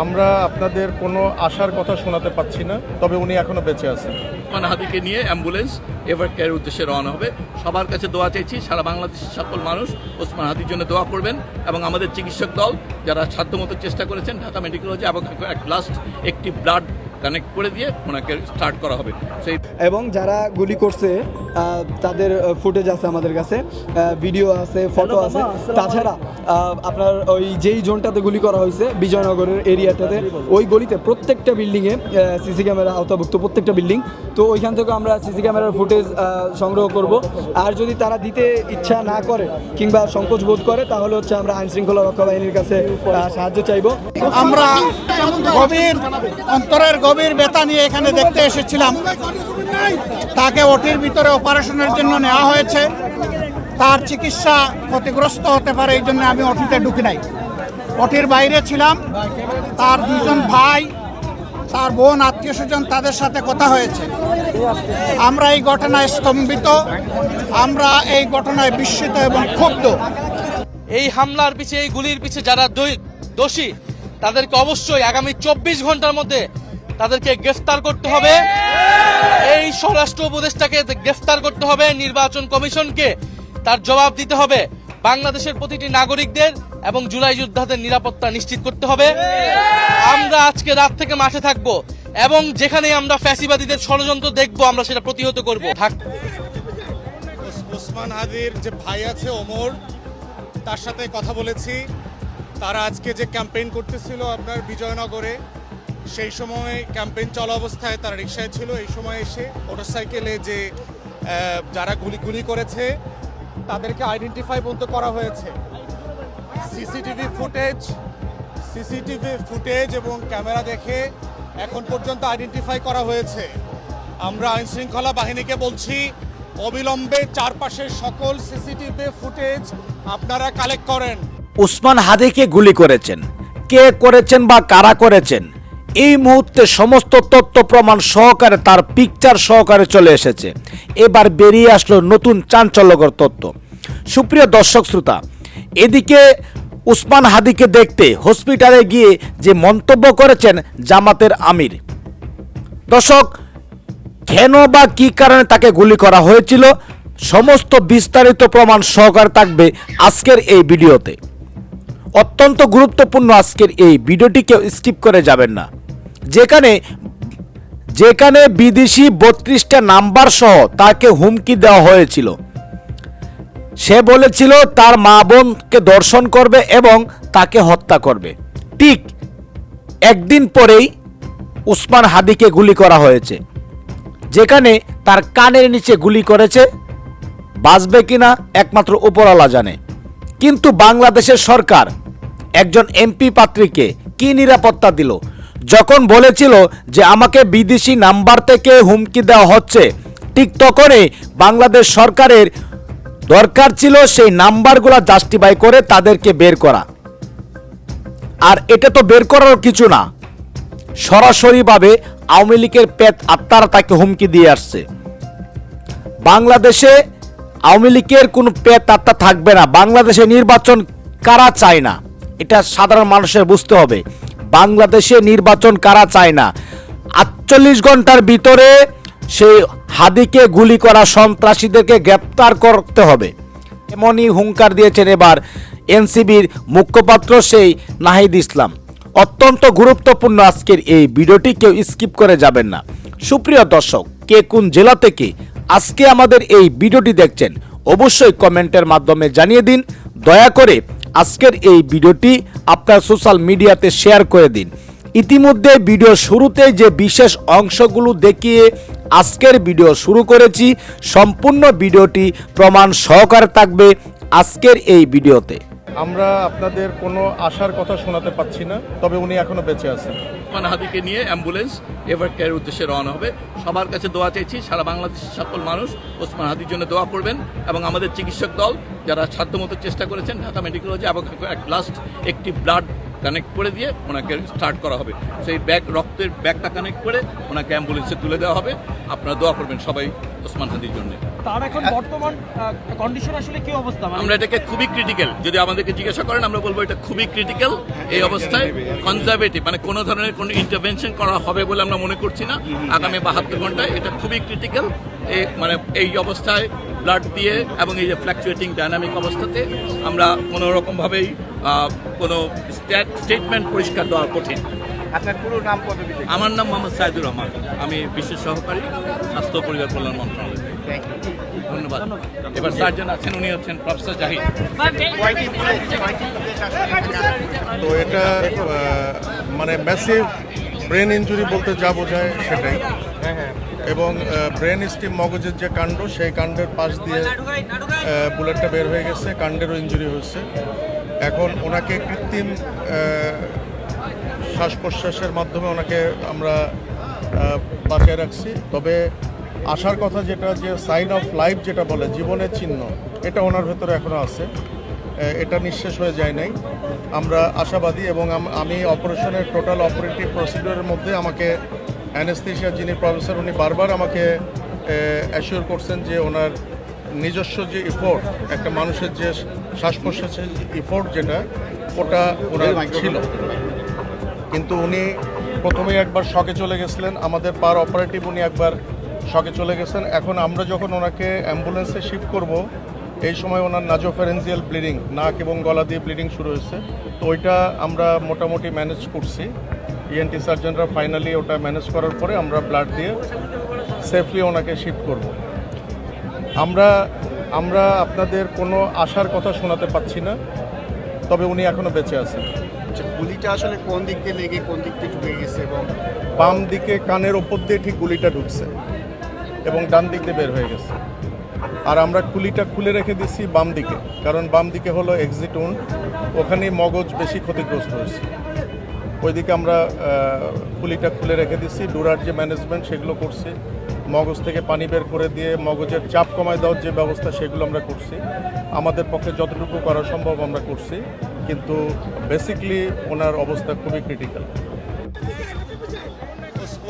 আমরা আপনাদের কোনো আশার কথা শোনাতে পাচ্ছি না, তবে উনি এখনো বেঁচে আছেন। ওসমান হাদিকে নিয়ে অ্যাম্বুলেন্স এভার কেয়ারের উদ্দেশ্যে রওনা হবে। সবার কাছে দোয়া চাইছি, সারা বাংলাদেশের সকল মানুষ ওসমান হাদির জন্য দোয়া করবেন এবং আমাদের চিকিৎসক দল যারা সাধ্যমতো চেষ্টা করেছেন ঢাকা মেডিকেল কলেজে এবং লাস্ট একটি ব্লাড কানেক্ট করে দিয়ে ওনাকে স্টার্ট করা হবে। সেই এবং যারা গুলি করছে তাদের ফুটেজ আছে আমাদের কাছে, ভিডিও আছে, ফটো আছে। তাছাড়া আপনার ওই যেই জোনটাতে গুলি করা হয়েছে বিজয়নগরের এরিয়াটাতে, ওই গলিতে প্রত্যেকটা বিল্ডিংয়ে সিসি ক্যামেরা আওতাভুক্ত, প্রত্যেকটা বিল্ডিং। তো ওইখান থেকে আমরা সিসি ক্যামেরার ফুটেজ সংগ্রহ করব। আর যদি তারা দিতে ইচ্ছা না করে কিংবা সংকোচ বোধ করে, তাহলে হচ্ছে আমরা আইন শৃঙ্খলা রক্ষা বাহিনীর কাছে সাহায্য চাইব। আমরা অন্তরের গভীর ব্যথা নিয়ে এখানে দেখতে এসেছিলাম। তাকে ওটির ভিতরে অপারেশনের জন্য নেওয়া হয়েছে। তার চিকিৎসা ক্ষতিগ্রস্ত হতে পারে, এই জন্য আমি ওটিতে ঢুকি নাই, ওটির বাইরে ছিলাম। তার দুজন ভাই, তার বোন, আত্মীয় স্বজন, তাদের সাথে কথা হয়েছে। আমরা এই ঘটনায় স্তম্ভিত, আমরা এই ঘটনায় বিস্মিত এবং ক্ষুব্ধ। এই হামলার পিছে, এই গুলির পিছে যারা দোষী, তাদেরকে অবশ্যই আগামী 24 ঘন্টার মধ্যে তাদেরকে গ্রেফতার করতে হবে। এই স্বরাষ্ট্র উপদেষ্টাকে গ্রেফতার করতে হবে, নির্বাচন কমিশনকে তার জবাব দিতে হবে, বাংলাদেশের প্রতিটি নাগরিকদের এবং জুলাই যোদ্ধাদের নিরাপত্তা নিশ্চিত করতে হবে। আমরা আজকে রাত থেকে মাঠে থাকবো এবং যেখানে আমরা ফ্যাসিবাদীদের ষড়যন্ত্র দেখবো, আমরা সেটা প্রতিহত করব। ওসমান হাদির যে ভাই আছে ওমর, তার সাথে কথা বলেছি। তারা আজকে যে ক্যাম্পেইন করতেছিল আপনার বিজয়নগরে, সেই সময় ক্যাম্পেইন চলা অবস্থায় তারা রিক্সায় ছিল। এই সময় এসে মোটরসাইকেলে যে যারা গুলি করেছে তাদেরকে আইডেন্টিফাই পর্যন্ত করা হয়েছে। সিসিটিভি ফুটেজ এবং ক্যামেরা দেখে এখন পর্যন্ত আইডেন্টিফাই করা হয়েছে। আমরা আইন শৃঙ্খলা বাহিনীকে বলছি, অবিলম্বে চারপাশের সকল সিসিটিভি ফুটেজ আপনারা কালেক্ট করেন। ওসমান হাদিকে গুলি করেছেন, কে করেছেন বা কারা করেছেন, এই মুহূর্তে সমস্ত তথ্য প্রমাণ সহকারে, তার পিকচার সহকারে চলে এসেছে। এবার বেরিয়ে আসলো নতুন চাঞ্চল্যকর তথ্য। সুপ্রিয় দর্শক শ্রোতা, এদিকে ওসমান হাদিকে দেখতে হসপিটালে গিয়ে যে মন্তব্য করেছেন জামাতের আমির, দর্শক কেন বা কি কারণে তাকে গুলি করা হয়েছিল, সমস্ত বিস্তারিত প্রমাণ সহকারে থাকবে আজকের এই ভিডিওতে। অত্যন্ত গুরুত্বপূর্ণ আজকের এই ভিডিওটি, কেউ স্কিপ করে যাবেন না। যেখানে বিদেশি 32টা নাম্বার সহ তাকে হুমকি দেওয়া হয়েছিল। সে বলেছিল তার মা বোনকে ধর্ষণ করবে এবং তাকে হত্যা করবে। ঠিক একদিন পরেই ওসমান হাদিকে গুলি করা হয়েছে, যেখানে তার কানের নিচে গুলি করেছে। বাঁচবে কিনা একমাত্র উপরওয়ালা জানে। কিন্তু বাংলাদেশের সরকার একজন এমপি পাত্রীকে কি নিরাপত্তা দিল, যখন বলেছিল যে আমাকে বিদেশি নাম্বার থেকে হুমকি দেওয়া হচ্ছে, ঠিক তখনই বাংলাদেশ সরকারের দরকার ছিল সেই নাম্বারগুলো জাস্টিফাই করে তাদেরকে বের করা। আর এটা তো বের করার কিছু না, সরাসরিভাবে আওয়ামী লীগের পেট আত্মারা তাকে হুমকি দিয়ে আসছে। বাংলাদেশে আওয়ামী লীগের কোনো পেট আত্মা থাকবে না। বাংলাদেশে নির্বাচন কারা চায় না, এটা সাধারণ মানুষের বুঝতে হবে। বাংলাদেশে নির্বাচন কারা চায় না। 48 ঘন্টার ভিতরে সেই হাদিকে গুলি করা সন্ত্রাসীদেরকে গ্রেপ্তার করতে হবে, এমনই হুঙ্কার দিয়েছেন এবার এনসিবির মুখপাত্র সেই নাহিদ ইসলাম। অত্যন্ত গুরুত্বপূর্ণ আজকের এই ভিডিওটি, কেউ স্কিপ করে যাবেন না। সুপ্রিয় দর্শক, কে কোন জেলা থেকে আজকে আমাদের এই ভিডিওটি দেখছেন অবশ্যই কমেন্টের মাধ্যমে জানিয়ে দিন। দয়া করে আজকের এই ভিডিওটি আপনার সোশ্যাল মিডিয়াতে শেয়ার করে দিন। ইতিমধ্যে ভিডিও শুরুতে যে বিশেষ অংশগুলো দেখিয়ে আজকের ভিডিও শুরু করেছি, সম্পূর্ণ ভিডিওটি প্রমাণ সহকারে থাকবে আজকের এই ভিডিওতে। আমরা আপনাদের কোনো আশার কথা শোনাতে পাচ্ছি না, তবে উনি এখনো বেঁচে আছেন। ওসমান হাদিকে নিয়ে অ্যাম্বুলেন্স এভার কেয়ারের উদ্দেশ্যে রওনা হবে। সবার কাছে দোয়া চাইছি, সারা বাংলাদেশের সকল মানুষ ওসমান হাদির জন্য দোয়া করবেন এবং আমাদের চিকিৎসক দল যারা সাধ্যমতো চেষ্টা করেছেন ঢাকা মেডিকেল কলেজে এবং লাস্ট একটি ব্লাড কানেক্ট করে দিয়ে ওনাকে স্টার্ট করা হবে। সেই ব্যাগ, রক্তের ব্যাগটা কানেক্ট করে ওনাকে অ্যাম্বুলেন্সে তুলে দেওয়া হবে। আপনারা দোয়া করবেন সবাই ওসমান হাদির জন্য। তার এখন বর্তমান কন্ডিশন আসলে কি অবস্থা? আমরা এটাকে খুবই ক্রিটিক্যাল, যদি আমাদেরকে জিজ্ঞাসা করেন আমরা বলবো এটা খুবই ক্রিটিক্যাল। এই অবস্থায় কনজারভেটিভ মানে কোনো ধরনের কোনো ইন্টারভেনশন করা হবে বলে আমরা মনে করছি না আগামী 72 ঘন্টায়। এটা খুবই ক্রিটিক্যাল। মানে এই অবস্থায় ব্লাড দিয়ে এবং এই যে ফ্ল্যাকচুয়েটিং ডায়নামিক অবস্থাতে আমরা কোনো রকমভাবেই কোনো স্টেটমেন্ট পরিষ্কার দেওয়া কঠিন। আপনার পুরো নাম পদবি? আমার নাম মোহাম্মদ সাইদুর রহমান, আমি বিশেষ সহকারী স্বাস্থ্য ও পরিবার কল্যাণ মন্ত্রণালয়। ধন্যবাদ। এবার সার্জন আছেন, উনি হচ্ছেন প্রফেসর জাহিদ। তো এটা মানে ম্যাসিভ ব্রেন ইনজুরি বলতে যা বোঝায় সেটাই, এবং ব্রেন স্টিম মগজের যে কাণ্ড সেই কাণ্ডের পাশ দিয়ে বুলেটটা বের হয়ে গেছে, কাণ্ডেরও ইনজুরি হয়েছে। এখন ওনাকে কৃত্রিম শ্বাস প্রশ্বাসের মাধ্যমে ওনাকে আমরা বাঁচিয়ে রাখছি। তবে আসার কথা যেটা, যে সাইন অফ লাইফ যেটা বলে, জীবনের চিহ্ন, এটা ওনার ভেতরে এখনও আছে, এটা নিঃশেষ হয়ে যায় নাই। আমরা আশাবাদী, এবং আমি অপারেশনের টোটাল অপারেটিভ প্রসিডিওরের মধ্যে আমাকে অ্যানেস্থেশিয়া যিনি প্রফেসর উনি বারবার আমাকে অ্যাসিওর করছেন যে ওনার নিজস্ব যে ইফোর্ট, একটা মানুষের যে শ্বাস প্রশ্বাসের ইফোর্ট যেটা, ওটা ওনার ছিল। কিন্তু উনি প্রথমেই একবার শকে চলে গেছিলেন, আমাদের পার অপারেটিভ উনি একবার শকে চলে গেছেন। এখন আমরা যখন ওনাকে অ্যাম্বুলেন্সে শিফট করব, এই সময় ওনার নাজোফ্যারেঞ্জিয়াল ব্লিডিং, নাক এবং গলা দিয়ে ব্লিডিং শুরু হয়েছে। তো ওইটা আমরা মোটামুটি ম্যানেজ করছি, ইএনটি সার্জনরা ফাইনালি ওটা ম্যানেজ করার পরে আমরা ব্লাড দিয়ে সেফলি ওনাকে শিফট করব। আমরা আপনাদের কোনো আশার কথা শোনাতে পাচ্ছি না, তবে উনি এখনও বেঁচে আছেন। গুলিটা আসলে কোন দিক দিয়ে লেগে কোন দিক দিয়ে ঢুকে গেছে? এবং বাম দিকে কানের ওপর দিয়ে ঠিক গুলিটা ঢুকছে এবং ডান দিক দিয়ে বের হয়ে গেছে। আর আমরা খুলিটা খুলে রেখে দিচ্ছি বাম দিকে, কারণ বাম দিকে হলো এক্সিট উন্ড, ওখানেই মগজ বেশি ক্ষতিগ্রস্ত হয়েছে। ওইদিকে আমরা খুলিটা খুলে রেখে দিচ্ছি, ডুরার যে ম্যানেজমেন্ট সেগুলো করছি, মগজ থেকে পানি বের করে দিয়ে মগজের চাপ কমায় দেওয়ার যে ব্যবস্থা সেগুলো আমরা করছি। আমাদের পক্ষে যতটুকু করা সম্ভব আমরা করছি, কিন্তু বেসিকলি ওনার অবস্থা খুবই ক্রিটিক্যাল।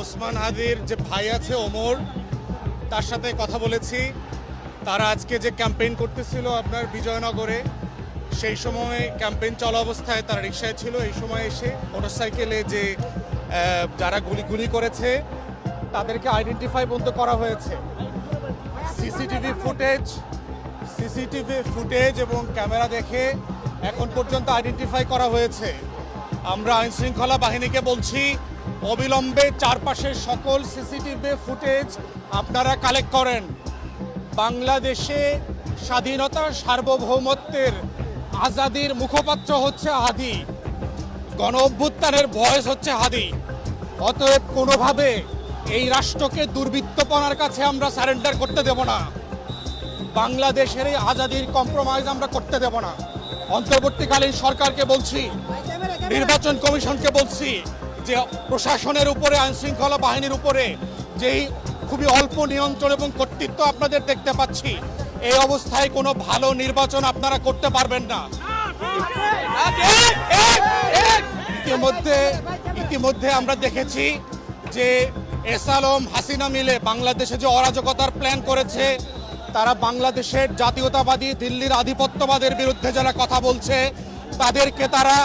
ওসমান হাদির যে ভাই আছে ওমর, তার সাথে কথা বলেছি। তারা আজকে যে ক্যাম্পেইন করতেছিল আপনার বিজয়নগরে, সেই সময় ক্যাম্পেইন চলা অবস্থায় তারা রিকশায় ছিল। এই সময় এসে মোটরসাইকেলে যে যারা গুলি করেছে তাদেরকে আইডেন্টিফাই পর্যন্ত করা হয়েছে। সিসিটিভি ফুটেজ এবং ক্যামেরা দেখে এখন পর্যন্ত আইডেন্টিফাই করা হয়েছে। আমরা আইনশৃঙ্খলা বাহিনীকে বলছি, অবিলম্বে চারপাশের সকল সিসিটিভি ফুটেজ আপনারা কালেক্ট করেন। বাংলাদেশে স্বাধীনতা, সার্বভৌমত্বের, আজাদির মুখপাত্র হচ্ছে হাদি, গণ অভ্যুত্থানের ভয়েস হচ্ছে হাদি। অতএব কোনোভাবে এই রাষ্ট্রকে দুর্বৃত্তপনার কাছে আমরা সারেন্ডার করতে দেব না। বাংলাদেশের এই আজাদির কম্প্রোমাইজ আমরা করতে দেব না। অন্তর্বর্তীকালীন সরকারকে বলছি, নির্বাচন কমিশনকে বলছি যে প্রশাসনের উপরে, আইনশৃঙ্খলা বাহিনীর উপরে যেই খুবই অল্প নিয়ন্ত্রণ এবং কর্তৃত্ব আপনাদের দেখতে পাচ্ছি, এই অবস্থায় কোনো ভালো নির্বাচন আপনারা করতে পারবেন না। ইতিমধ্যে আমরা দেখেছি যে এস আলম, হাসিনা মিলে বাংলাদেশে যে অরাজকতার প্ল্যান করেছে, তারা বাংলাদেশের জাতীয়তাবাদী, দিল্লির আধিপত্যবাদের বিরুদ্ধে যারা কথা বলছে তাদেরকে তারা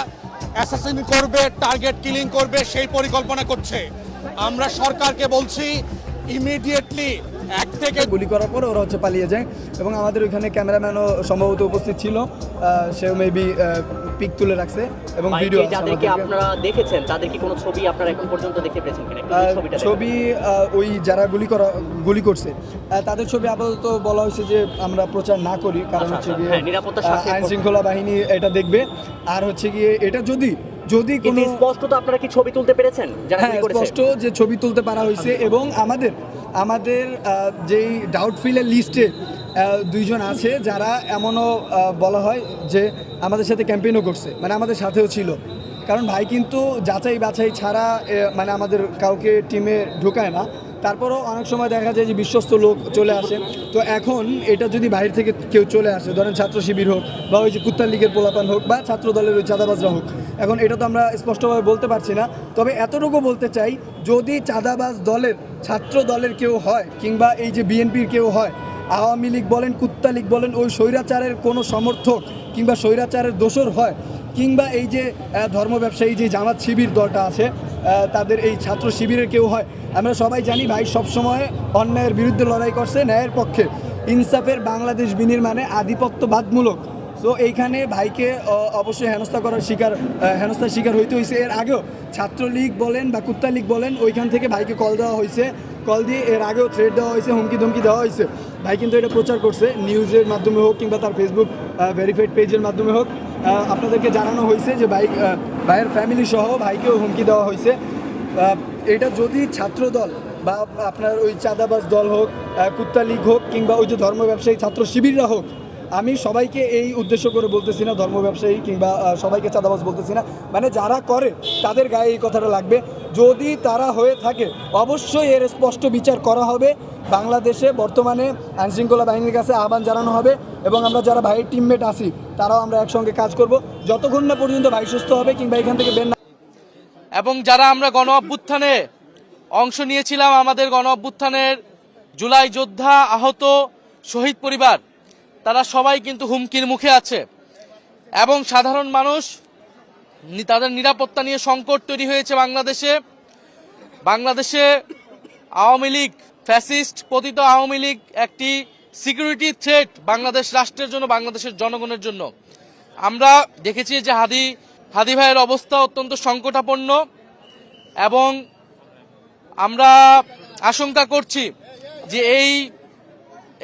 অ্যাসাসিন করবে, টার্গেট কিলিং করবে, সেই পরিকল্পনা করছে। আমরা সরকারকে বলছি ইমিডিয়েটলি এক থেকে গুলি করার পর ওরা পালিয়ে যায়, এবং আমাদের ওইখানে ক্যামেরাম্যানও সম্ভবত উপস্থিত ছিল, সেও মেবি পিক তুলে রাখছে এবং ভিডিও যাদেরকে আপনারা দেখেছেন তাদের কি কোনো ছবি আপনারা এখন পর্যন্ত দেখতে পেয়েছেন কিনা? ছবি ওই যারা গুলি করছে তাদের ছবি আপাতত বলা হয়েছে যে আমরা প্রচার না করি, কারণ হচ্ছে গিয়ে আইন শৃঙ্খলা বাহিনী এটা দেখবে। আর হচ্ছে গিয়ে এটা যদি কোনো স্পষ্ট, তো আপনারা কি ছবি তুলতে পেরেছেন? হ্যাঁ, স্পষ্ট যে ছবি তুলতে পারা হয়েছে, এবং আমাদের যেই ডাউটফিলের লিস্টে দুইজন আছে যারা এমনও বলা হয় যে আমাদের সাথে ক্যাম্পেইনও করছে, মানে আমাদের সাথেও ছিল। কারণ ভাই কিন্তু যাচাই বাছাই ছাড়া মানে আমাদের কাউকে টিমে ঢোকায় না, তারপরও অনেক সময় দেখা যায় যে বিশ্বস্ত লোক চলে আসে। তো এখন এটা যদি বাইরে থেকে কেউ চলে আসে, ধরেন ছাত্র শিবির হোক বা ওই যে কুত্তার লীগের পোলাপান হোক বা ছাত্র দলের ওই চাঁদাবাজরা হোক, এখন এটা তো আমরা স্পষ্টভাবে বলতে পারছি না। তবে এতটুকু বলতে চাই, যদি চাঁদাবাজ দলের ছাত্র দলের কেউ হয় কিংবা এই যে বিএনপির কেউ হয়, আওয়ামী লীগ বলেন কুত্তা লীগ বলেন, ওই স্বৈরাচারের কোনো সমর্থক কিংবা স্বৈরাচারের দোসর হয়, কিংবা এই যে ধর্ম ব্যবসায়ী যে জামাত শিবির দলটা আছে তাদের এই ছাত্র শিবিরের কেউ হয়, আমরা সবাই জানি ভাই সবসময় অন্যায়ের বিরুদ্ধে লড়াই করছে, ন্যায়ের পক্ষে, ইনসাফের বাংলাদেশ বিনির্মাণে আধিপত্যবাদমূলক। তো এইখানে ভাইকে অবশ্যই হেনস্থার শিকার হইতে হয়েছে। এর আগেও ছাত্রলীগ বলেন বা কুত্তা লীগ বলেন, ওইখান থেকে ভাইকে কল দেওয়া হয়েছে, কল দিয়ে এর আগেও থ্রেড দেওয়া হয়েছে, হুমকি ধমকি দেওয়া হয়েছে। ভাই কিন্তু এটা প্রচার করছে নিউজের মাধ্যমে হোক কিংবা তার ফেসবুক ভেরিফাইড পেজের মাধ্যমে হোক। আপনাদেরকে জানানো হয়েছে যে ভাইয়ের ফ্যামিলি সহ ভাইকেও হুমকি দেওয়া হয়েছে। এটা যদি ছাত্রদল বা আপনার ওই চাঁদাবাজ দল হোক, কুত্তা লীগ হোক কিংবা ওই যে ধর্ম ব্যবসায়ী ছাত্র শিবিররা হোক, আমি সবাইকে এই উদ্দেশ্য করে বলতেছি না, ধর্ম ব্যবসায়ী কিংবা সবাইকে চাঁদাবাজ বলতেছি না, মানে যারা করে তাদের গায়ে এই কথাটা লাগবে। যদি তারা হয়ে থাকে অবশ্যই এর স্পষ্ট বিচার করা হবে। বাংলাদেশে বর্তমানে আইনশৃঙ্খলা বাহিনীর কাছে আহ্বান জানানো হবে এবং আমরা যারা ভাইয়ের টিমমেট আছি তারাও আমরা একসঙ্গে কাজ করব যতক্ষণ না পর্যন্ত ভাই সুস্থ হবে কিংবা এখান থেকে বের না। এবং যারা আমরা গণ অভ্যুত্থানে অংশ নিয়েছিলাম, আমাদের গণ অভ্যুত্থানের জুলাই যোদ্ধা, আহত, শহীদ পরিবার, তারা সবাই কিন্তু হুমকির মুখে আছে এবং সাধারণ মানুষ তাদের নিরাপত্তা নিয়ে সংকট তৈরি হয়েছে বাংলাদেশে আওয়ামী লীগ, ফ্যাসিস্ট পতিত আওয়ামী লীগ একটি সিকিউরিটি থ্রেট বাংলাদেশ রাষ্ট্রের জন্য, বাংলাদেশের জনগণের জন্য। আমরা দেখেছি যে হাদি ভাইয়ের অবস্থা অত্যন্ত সংকটাপন্ন এবং আমরা আশঙ্কা করছি যে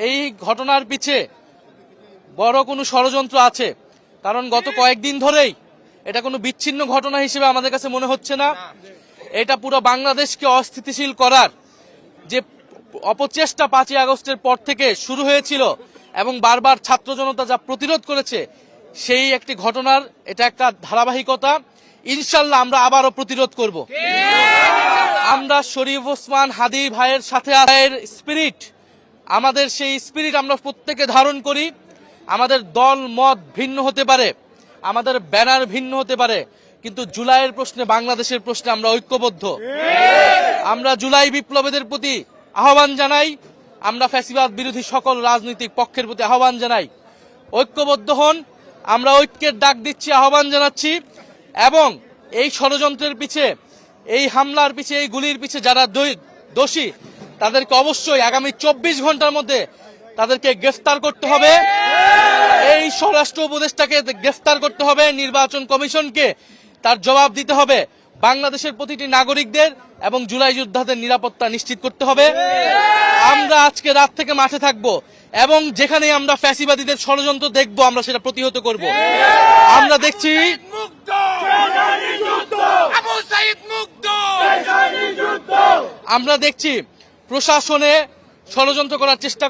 এই ঘটনার পিছে বড় কোনো ষড়যন্ত্র আছে। কারণ গত কয়েকদিন ধরেই এটা কোনো বিচ্ছিন্ন ঘটনা হিসেবে আমাদের কাছে মনে হচ্ছে না। এটা পুরো বাংলাদেশকে অস্থিতিশীল করার যে অপচেষ্টা 5ই আগস্টের পর থেকে শুরু হয়েছিল এবং বারবার ছাত্র জনতা যা প্রতিরোধ করেছে, সেই একটি ঘটনার এটা একটা ধারাবাহিকতা। ইনশাল্লাহ আমরা আবারও প্রতিরোধ করব। আমরা শরীফ ওসমান হাদি ভাইয়ের সাথে স্পিরিট, আমাদের সেই স্পিরিট আমরা প্রত্যেকে ধারণ করি। আমাদের দল মত ভিন্ন হতে পারে, আমাদের ব্যানার ভিন্ন হতে পারে, কিন্তু জুলাইয়ের প্রশ্নে, বাংলাদেশের প্রশ্নে আমরা ঐক্যবদ্ধ। আমরা জুলাই বিপ্লবীদের প্রতি আহ্বান জানাই, আমরা ফ্যাসিবাদ বিরোধী সকল রাজনৈতিক পক্ষের প্রতি আহ্বান জানাই, ঐক্যবদ্ধ হন। আমরা ঐক্যের ডাক দিচ্ছি, আহ্বান জানাচ্ছি এবং এই ষড়যন্ত্রের পিছে, এই হামলার পিছে, এই গুলির পিছে যারা দোষী তাদেরকে অবশ্যই আগামী 24 ঘন্টার মধ্যে তাদেরকে গ্রেফতার করতে হবে। এই স্বরাষ্ট্র উপদেষ্টাকে গ্রেফতার করতে হবে, নির্বাচন কমিশনকে তার জবাব দিতে হবে, বাংলাদেশের প্রতিটি নাগরিকদের এবং জুলাই যোদ্ধাদের নিরাপত্তা নিশ্চিত করতে হবে। আমরা আজকে রাত থেকে মাঠে থাকব এবং যেখানে আমরা ফ্যাসিবাদীদের ষড়যন্ত্র দেখব আমরা সেটা প্রতিহত করব। আমরা দেখছি প্রশাসনে ষড়যন্ত্র করার চেষ্টা